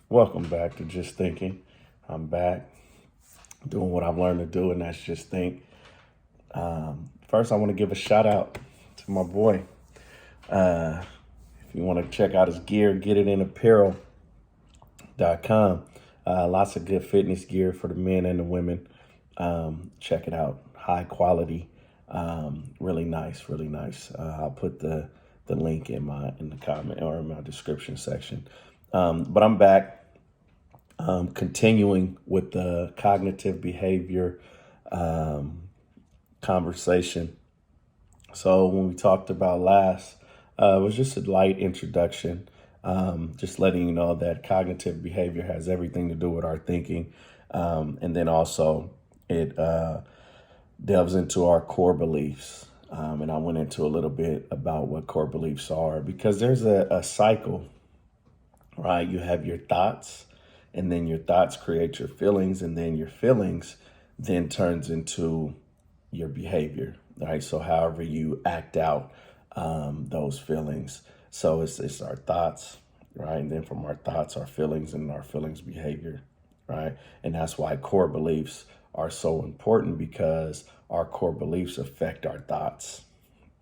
Welcome back to Just Thinking. I'm back doing what I've learned to do, and that's just think. First, I want to give a shout out to my boy. Uh, if you want to check out his gear, get it in apparel.com. Lots of good fitness gear for the men and the women. Check it out. High quality. Really nice, really nice. I'll put the link in the comment or in my description section. But I'm back. Continuing with the cognitive behavior conversation. So when we talked about last, it was just a light introduction, just letting you know that cognitive behavior has everything to do with our thinking. And then also it delves into our core beliefs. And I went into a little bit about what core beliefs are, because there's a cycle, right? You have your thoughts, and then your thoughts create your feelings, and then your feelings then turns into your behavior, right? So however you act out those feelings. So it's our thoughts, right? And then from our thoughts, our feelings, and our feelings behavior, right? And that's why core beliefs are so important, because our core beliefs affect our thoughts,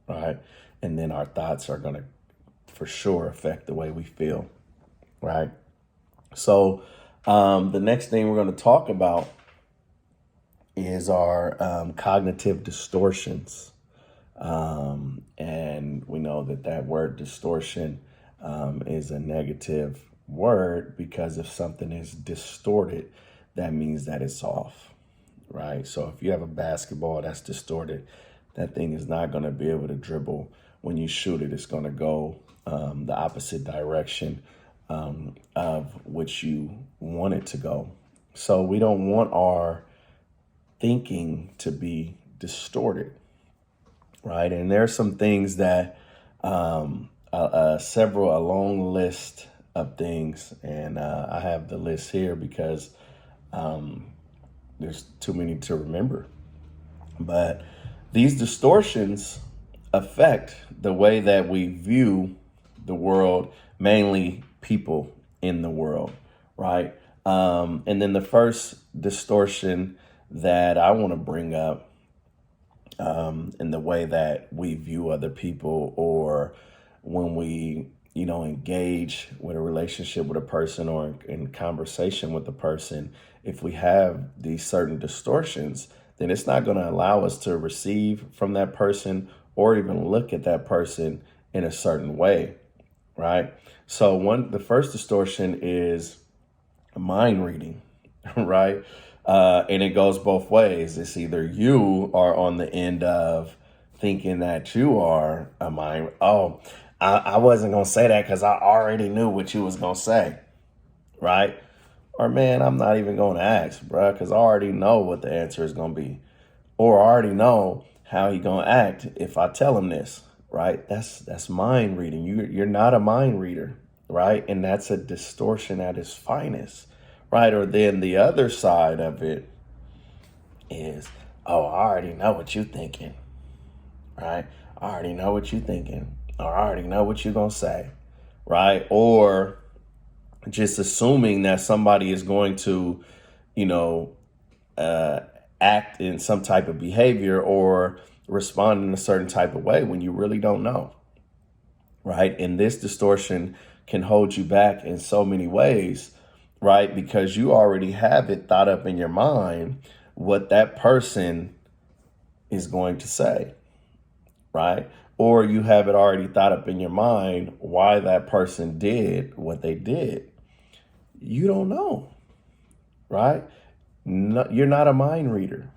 right? And then our thoughts are going to for sure affect the way we feel, right? So the next thing we're going to talk about is our cognitive distortions. And we know that word distortion is a negative word, because if something is distorted, that means that it's off, right? So if you have a basketball that's distorted, that thing is not going to be able to dribble. When you shoot it, it's going to go the opposite direction of which you want it to go. So we don't want our thinking to be distorted, right? And there's some things that a long list of things, and I have the list here because there's too many to remember. But these distortions affect the way that we view the world, mainly people in the world, right? And then the first distortion that I want to bring up in the way that we view other people, or when we, engage with a relationship with a person, or in conversation with a person, if we have these certain distortions, then it's not going to allow us to receive from that person or even look at that person in a certain way, right? So the first distortion is mind reading, right? And it goes both ways. It's either you are on the end of thinking that you are a mind. Oh, I wasn't going to say that because I already knew what you was going to say, right? Or, man, I'm not even going to ask, bro, because I already know what the answer is going to be. Or I already know how he going to act if I tell him this, right? That's mind reading. You're not a mind reader, right? And that's a distortion at its finest, right? Or then the other side of it is, oh, I already know what you're thinking, right? I already know what you're thinking, or I already know what you're going to say, right? Or just assuming that somebody is going to, act in some type of behavior or respond in a certain type of way when you really don't know, right? And this distortion can hold you back in so many ways, right? Because you already have it thought up in your mind what that person is going to say, right? Or you have it already thought up in your mind why that person did what they did. You don't know, right? No, you're not a mind reader.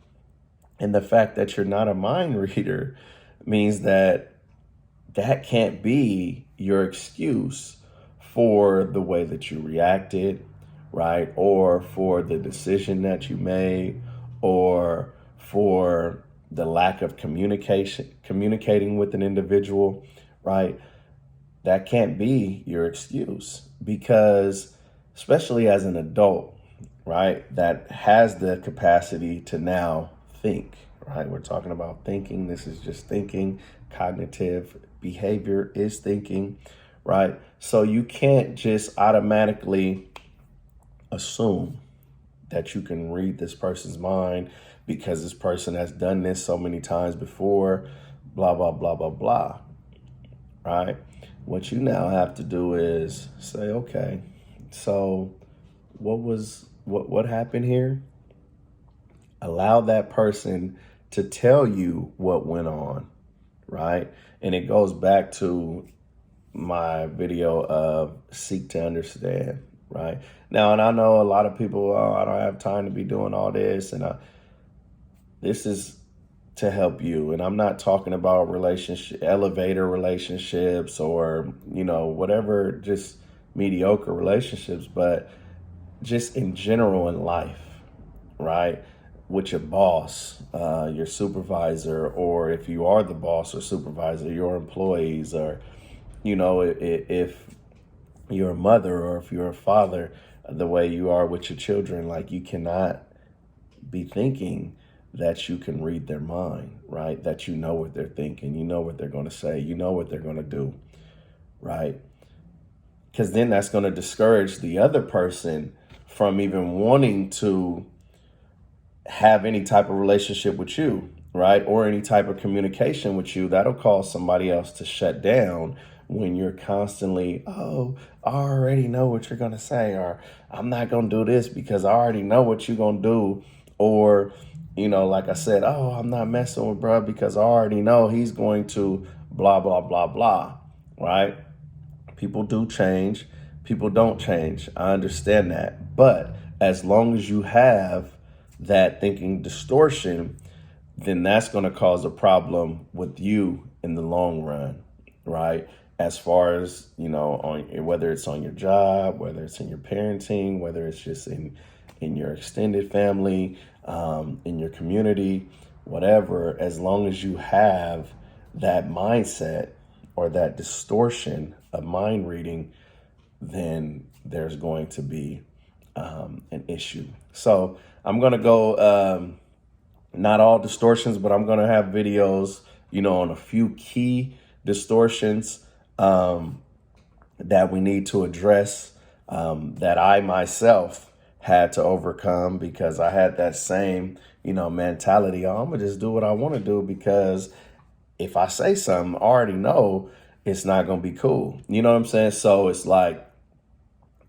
And the fact that you're not a mind reader means that can't be your excuse for the way that you reacted, right? Or for the decision that you made, or for the lack of communicating with an individual, right? That can't be your excuse, because especially as an adult, right, that has the capacity to now think, right? We're talking about thinking. This is just thinking. Cognitive behavior is thinking, right? So you can't just automatically assume that you can read this person's mind because this person has done this so many times before, blah, blah, blah, blah, blah, right? What you now have to do is say, okay, so what happened here? Allow that person to tell you what went on, right? And it goes back to my video of seek to understand, right? Now, and I know a lot of people, oh, I don't have time to be doing all this. And this is to help you. And I'm not talking about elevator relationships or, whatever, just mediocre relationships, but just in general in life, right? With your boss, your supervisor, or if you are the boss or supervisor, your employees, or, if you're a mother or if you're a father, the way you are with your children, like you cannot be thinking that you can read their mind, right? That you know what they're thinking, you know what they're going to say, you know what they're going to do, right? Because then that's going to discourage the other person from even wanting to have any type of relationship with you, right? Or any type of communication with you. That'll cause somebody else to shut down when you're constantly, oh, I already know what you're going to say, or I'm not going to do this because I already know what you're going to do. Or, like I said, oh, I'm not messing with bruh because I already know he's going to blah, blah, blah, blah, right? People do change. People don't change. I understand that. But as long as you have that thinking distortion, then that's going to cause a problem with you in the long run, right? As far as, whether it's on your job, whether it's in your parenting, whether it's just in your extended family, in your community, whatever, as long as you have that mindset or that distortion of mind reading, then there's going to be an issue. So I'm going to go, not all distortions, but I'm going to have videos, on a few key distortions that we need to address, that I myself had to overcome because I had that same, mentality. Oh, I'm going to just do what I want to do because if I say something, I already know it's not going to be cool. You know what I'm saying? So it's like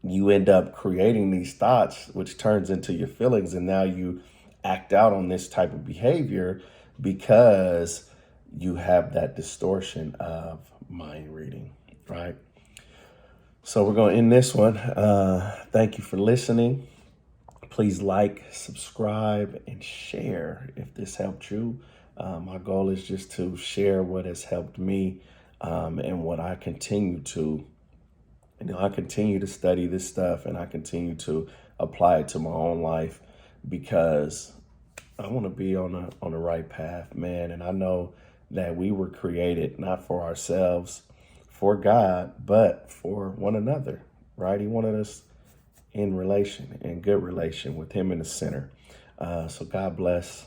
you end up creating these thoughts, which turns into your feelings. And now you act out on this type of behavior because you have that distortion of mind reading, right? So we're going to end this one. Thank you for listening. Please like, subscribe, and share if this helped you. My goal is just to share what has helped me and what I continue to. I continue to study this stuff and I continue to apply it to my own life because I want to be on the right path, man. And I know that we were created not for ourselves, for God, but for one another, right? He wanted us in good relation with him in the center. So God bless.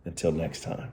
Until next time.